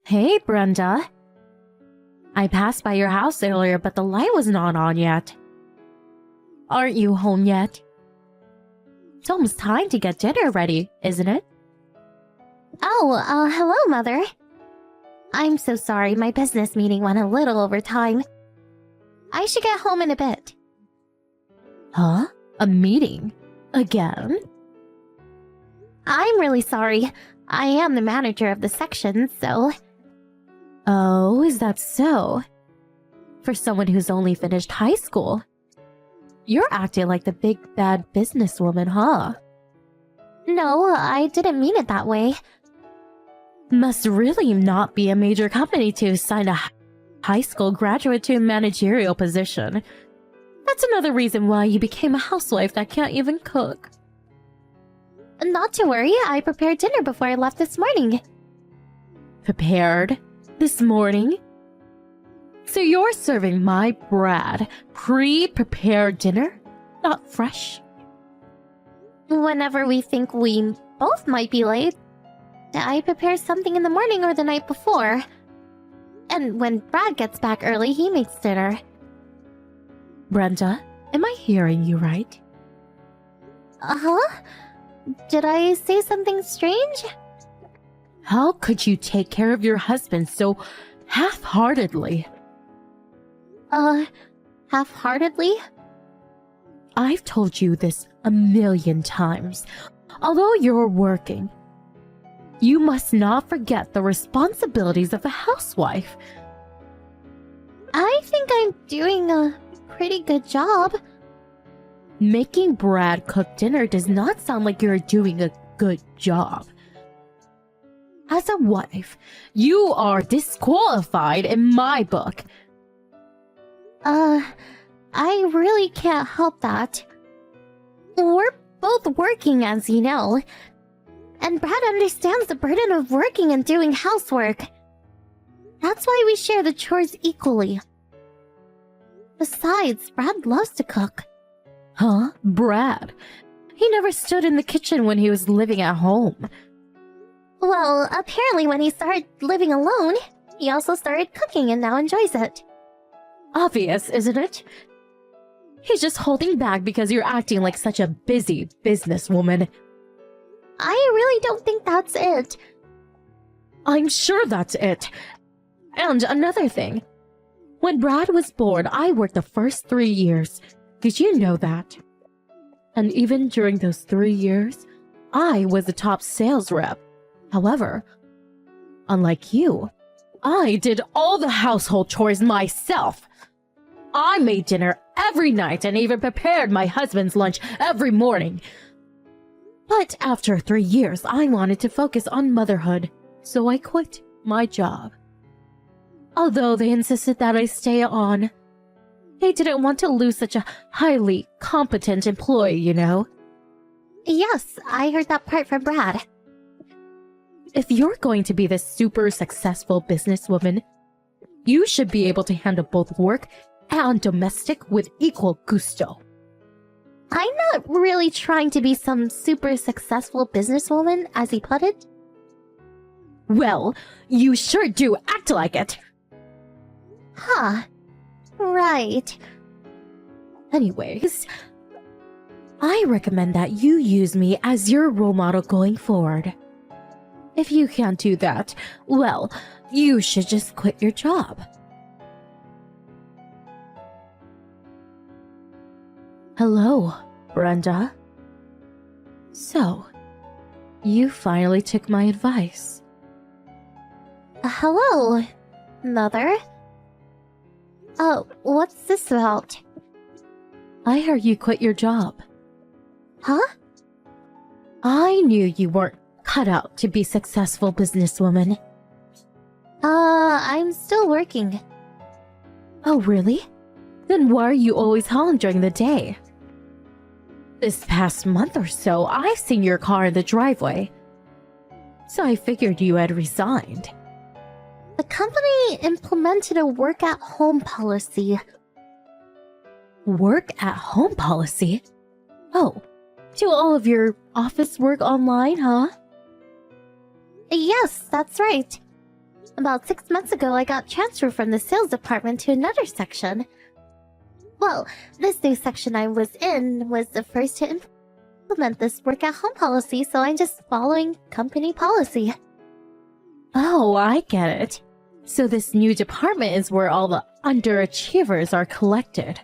Hey, Brenda. I passed by your house earlier, but the light was not on yet. Aren't you home yet? It's almost time to get dinner ready, isn't it? Oh, hello, Mother. I'm so sorry, my business meeting went a little over time. I should get home in a bit. Huh? A meeting? Again? I'm really sorry. I am the manager of the section, so... Oh, is that so? For someone who's only finished high school. You're acting like the big bad businesswoman, huh? No, I didn't mean it that way. Must really not be a major company to assign a high school graduate to a managerial position. That's another reason why you became a housewife that can't even cook. Not to worry, I prepared dinner before I left this morning. Prepared? This morning? So you're serving my Brad pre-prepared dinner? Not fresh? Whenever we think we both might be late, I prepare something in the morning or the night before. And when Brad gets back early, he makes dinner. Brenda, am I hearing you right? Uh-huh? Did I say something strange? How could you take care of your husband so half-heartedly? Half-heartedly? I've told you this a million times. Although you're working, you must not forget the responsibilities of a housewife. I think I'm doing a pretty good job. Making Brad cook dinner does not sound like you're doing a good job. As a wife, you are disqualified in my book. I really can't help that. We're both working, as you know. And Brad understands the burden of working and doing housework. That's why we share the chores equally. Besides, Brad loves to cook. Huh? Brad? He never stood in the kitchen when he was living at home. Well, apparently when he started living alone, he also started cooking and now enjoys it. Obvious, isn't it? He's just holding back because you're acting like such a busy businesswoman. I really don't think that's it. I'm sure that's it. And another thing. When Brad was born, I worked the first 3 years. Did you know that? And even during those 3 years, I was the top sales rep. However, unlike you, I did all the household chores myself. I made dinner every night and even prepared my husband's lunch every morning. But after 3 years, I wanted to focus on motherhood, so I quit my job. Although they insisted that I stay on, they didn't want to lose such a highly competent employee, you know? Yes, I heard that part from Brad. If you're going to be this super successful businesswoman, you should be able to handle both work and domestic with equal gusto. I'm not really trying to be some super successful businesswoman, as he put it. Well, you sure do act like it. Huh. Right. Anyways, I recommend that you use me as your role model going forward. If you can't do that, well, you should just quit your job. Hello, Brenda. So, you finally took my advice. Hello, Mother. What's this about? I heard you quit your job. Huh? I knew you weren't cut out to be successful businesswoman. I'm still working. Oh, really? Then why are you always home during the day? This past month or so, I've seen your car in the driveway. So I figured you had resigned. The company implemented a work-at-home policy. Work-at-home policy? Oh, do all of your office work online, huh? Yes, that's right. About 6 months ago, I got transferred from the sales department to another section. Well, this new section I was in was the first to implement this work-at-home policy, so I'm just following company policy. Oh, I get it. So this new department is where all the underachievers are collected.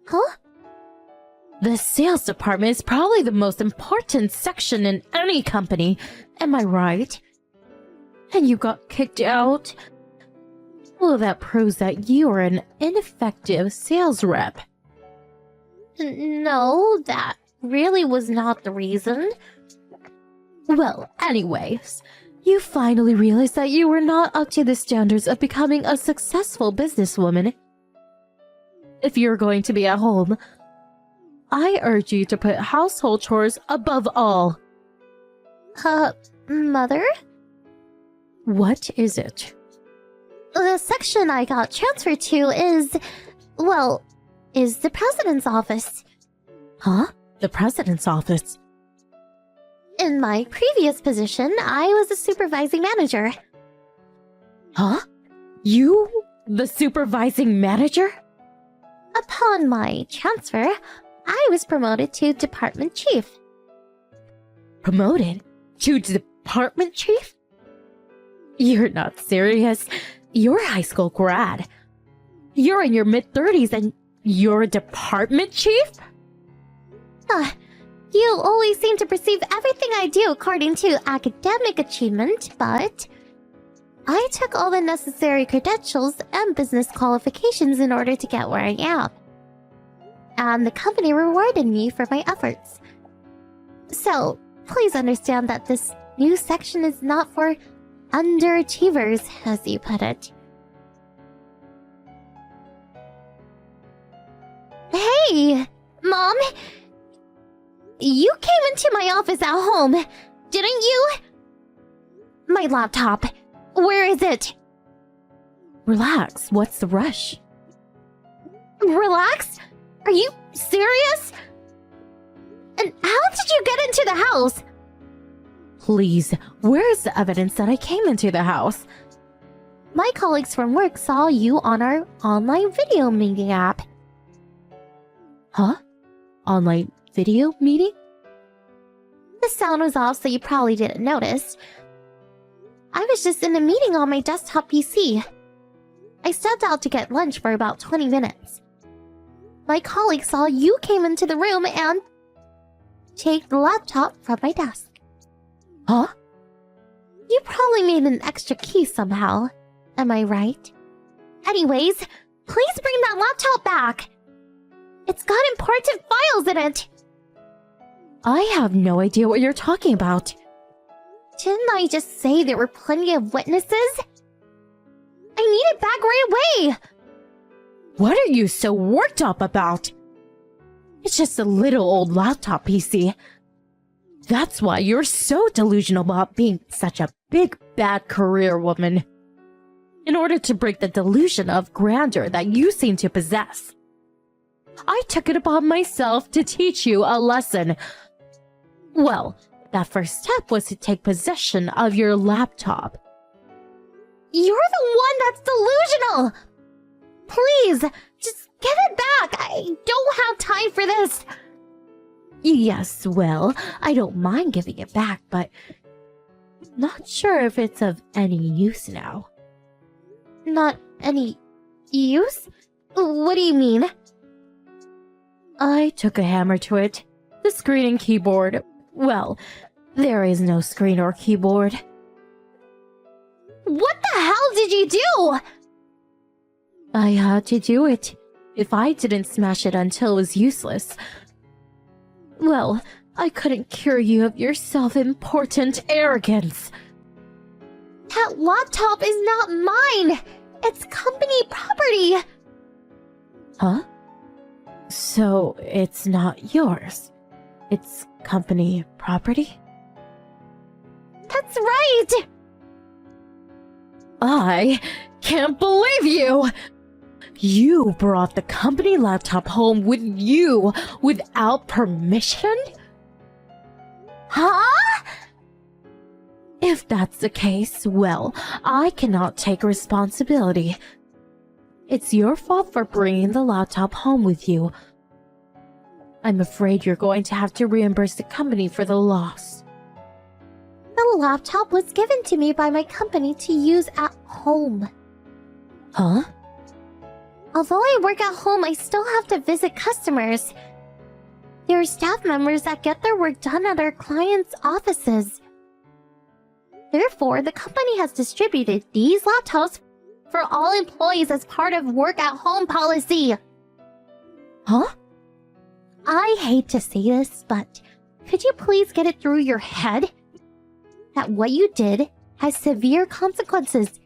Huh? The sales department is probably the most important section in any company, am I right? And you got kicked out? Well, that proves that you are an ineffective sales rep. No, that really was not the reason. Well, anyways, you finally realized that you were not up to the standards of becoming a successful businesswoman. If you're going to be at home, I urge you to put household chores above all. Mother? What is it? The section I got transferred to is the president's office. Huh? The president's office? In my previous position, I was a supervising manager. Huh? You? The supervising manager? Upon my transfer, I was promoted to department chief. Promoted? To department chief? You're not serious. You're a high school grad. You're in your mid-30s and you're a department chief? You always seem to perceive everything I do according to academic achievement, but I took all the necessary credentials and business qualifications in order to get where I am. And the company rewarded me for my efforts. So, please understand that this new section is not for underachievers, as you put it. Hey, Mom! You came into my office at home, didn't you? My laptop. Where is it? Relax, what's the rush? Relax? Are you serious? And how did you get into the house? Please, where is the evidence that I came into the house? My colleagues from work saw you on our online video meeting app. Huh? Online video meeting? The sound was off, so you probably didn't notice. I was just in a meeting on my desktop PC. I stepped out to get lunch for about 20 minutes. My colleague saw you came into the room and take the laptop from my desk. Huh? You probably made an extra key somehow. Am I right? Anyways, please bring that laptop back. It's got important files in it. I have no idea what you're talking about. Didn't I just say there were plenty of witnesses? I need it back right away. What are you so worked up about? It's just a little old laptop PC. That's why you're so delusional about being such a big bad career woman. In order to break the delusion of grandeur that you seem to possess, I took it upon myself to teach you a lesson. Well, that first step was to take possession of your laptop. You're the one that's delusional! Please, just give it back! I don't have time for this! Yes, well, I don't mind giving it back, but not sure if it's of any use now. Not any use? What do you mean? I took a hammer to it. The screen and keyboard. Well, there is no screen or keyboard. What the hell did you do? I had to do it. If I didn't smash it until it was useless, well, I couldn't cure you of your self-important arrogance. That laptop is not mine! It's company property! Huh? So, it's not yours. It's company property? That's right! I can't believe you! You brought the company laptop home with you without permission? Huh? If that's the case, well, I cannot take responsibility. It's your fault for bringing the laptop home with you. I'm afraid you're going to have to reimburse the company for the loss. The laptop was given to me by my company to use at home. Huh? Although I work at home, I still have to visit customers. There are staff members that get their work done at our clients' offices. Therefore, the company has distributed these laptops for all employees as part of work-at-home policy. Huh? I hate to say this, but could you please get it through your head that what you did has severe consequences?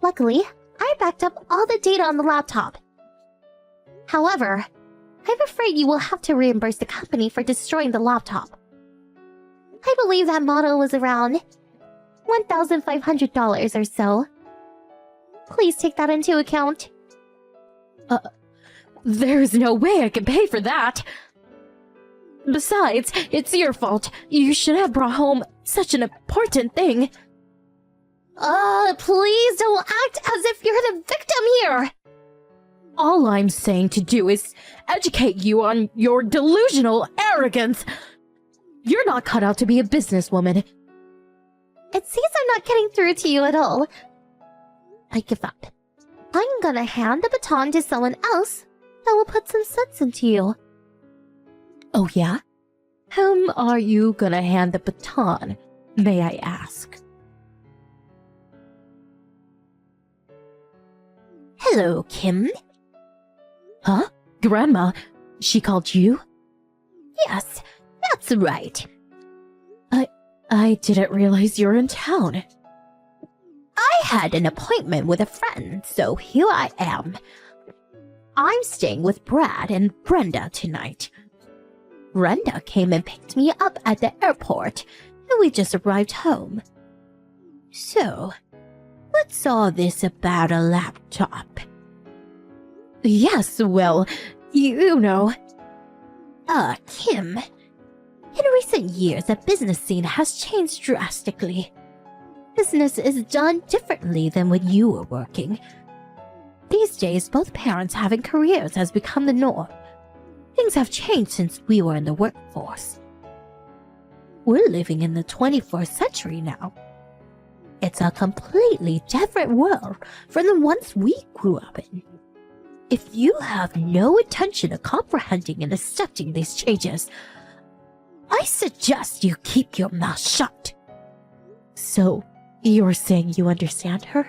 Luckily, I backed up all the data on the laptop. However, I'm afraid you will have to reimburse the company for destroying the laptop. I believe that model was around $1,500 or so. Please take that into account. There's no way I can pay for that. Besides, it's your fault. You should have brought home such an important thing. Please don't act as if you're the victim here. All I'm saying to do is educate you on your delusional arrogance. You're not cut out to be a businesswoman. It seems I'm not getting through to you at all. I give up. I'm gonna hand the baton to someone else that will put some sense into you. Oh yeah? Whom are you gonna hand the baton, may I ask? Hello, Kim. Huh? Grandma, she called you? Yes, that's right. I didn't realize you're in town. I had an appointment with a friend, so here I am. I'm staying with Brad and Brenda tonight. Brenda came and picked me up at the airport, and we just arrived home. So, what's all this about a laptop? Yes, well, you know. Kim. In recent years, the business scene has changed drastically. Business is done differently than when you were working. These days, both parents having careers has become the norm. Things have changed since we were in the workforce. We're living in the 21st century now. It's a completely different world from the ones we grew up in. If you have no intention of comprehending and accepting these changes, I suggest you keep your mouth shut. So, you're saying you understand her?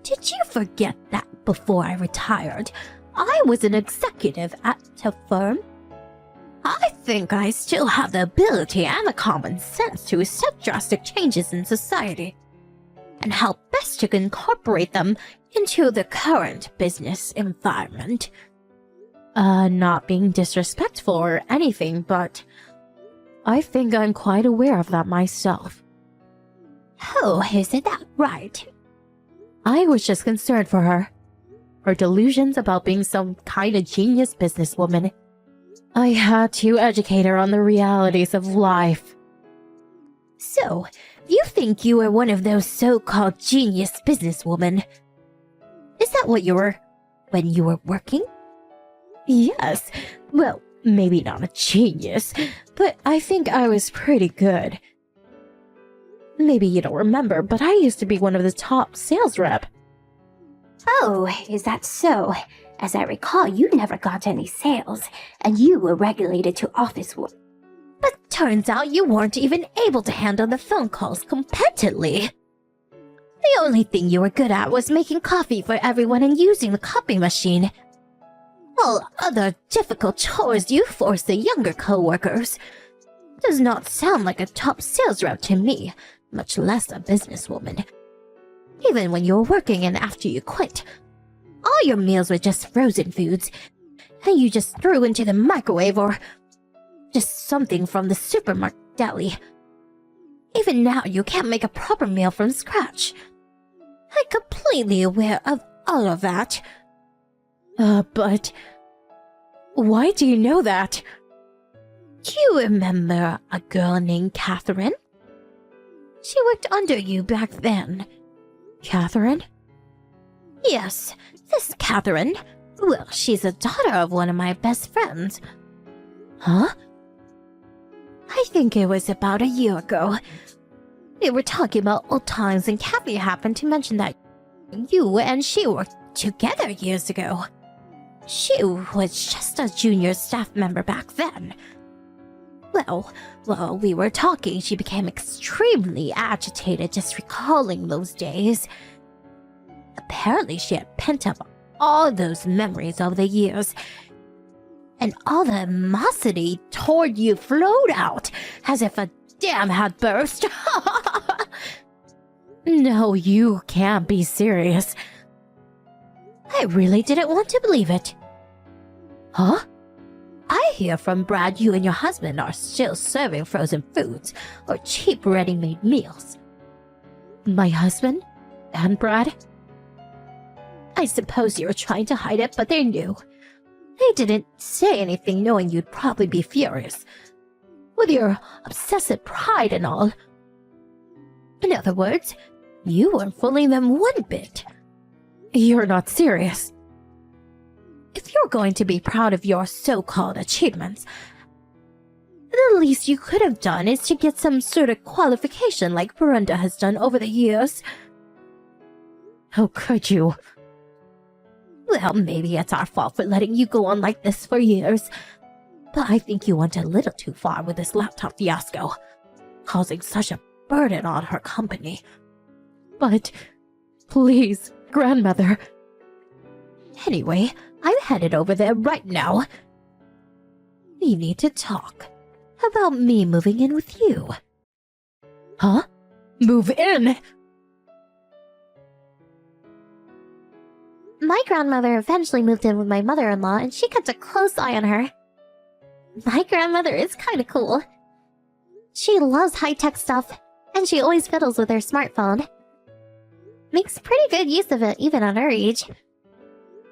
Did you forget that before I retired, I was an executive at a firm? I think I still have the ability and the common sense to accept drastic changes in society and how best to incorporate them into the current business environment. Not being disrespectful or anything, but I think I'm quite aware of that myself. Oh, isn't that right? I was just concerned for her. Her delusions about being some kind of genius businesswoman. I had to educate her on the realities of life. So, you think you were one of those so-called genius businesswomen? Is that what you were when you were working? Yes. Well, maybe not a genius, but I think I was pretty good. Maybe you don't remember, but I used to be one of the top sales rep. Oh, is that so? As I recall, you never got any sales, and you were regulated to office work. But turns out you weren't even able to handle the phone calls competently. The only thing you were good at was making coffee for everyone and using the copy machine. All other difficult chores you force the younger co-workers. Does not sound like a top sales rep to me, much less a businesswoman. Even when you were working and after you quit, all your meals were just frozen foods, and you just threw into the microwave or just something from the supermarket deli. Even now, you can't make a proper meal from scratch. I'm completely aware of all of that. But why do you know that? Do you remember a girl named Catherine? She worked under you back then. Catherine? Yes, this Catherine. Well, she's a daughter of one of my best friends. Huh? I think it was about a year ago. We were talking about old times and Kathy happened to mention that you and she worked together years ago. She was just a junior staff member back then. Well, while we were talking, she became extremely agitated just recalling those days. Apparently, she had pent up all those memories over the years, and all the animosity toward you flowed out as if a dam had burst. No, you can't be serious. I really didn't want to believe it. Huh? I hear from Brad you and your husband are still serving frozen foods or cheap ready-made meals. My husband? And Brad? I suppose you were trying to hide it, but they knew. They didn't say anything knowing you'd probably be furious. With your obsessive pride and all. In other words, you weren't fooling them one bit. You're not serious. If you're going to be proud of your so-called achievements, the least you could have done is to get some sort of qualification like Brenda has done over the years. How could you? Well, maybe it's our fault for letting you go on like this for years. But I think you went a little too far with this laptop fiasco, causing such a burden on her company. But, please, grandmother. Anyway, I'm headed over there right now. We need to talk about me moving in with you. Huh? Move in? My grandmother eventually moved in with my mother-in-law, and she kept a close eye on her. My grandmother is kind of cool. She loves high-tech stuff, and she always fiddles with her smartphone. Makes pretty good use of it, even at her age.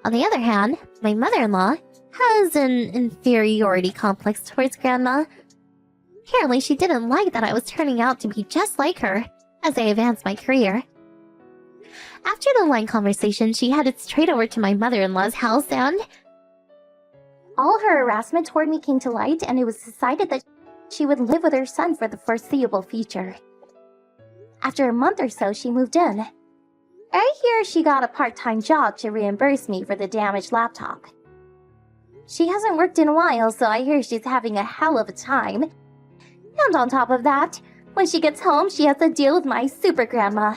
On the other hand, my mother-in-law has an inferiority complex towards Grandma. Apparently, she didn't like that I was turning out to be just like her as I advanced my career. After the line conversation, she headed straight over to my mother-in-law's house and... all her harassment toward me came to light, and it was decided that she would live with her son for the foreseeable future. After a month or so, she moved in. I hear she got a part-time job to reimburse me for the damaged laptop. She hasn't worked in a while, so I hear she's having a hell of a time. And on top of that, when she gets home, she has to deal with my super grandma.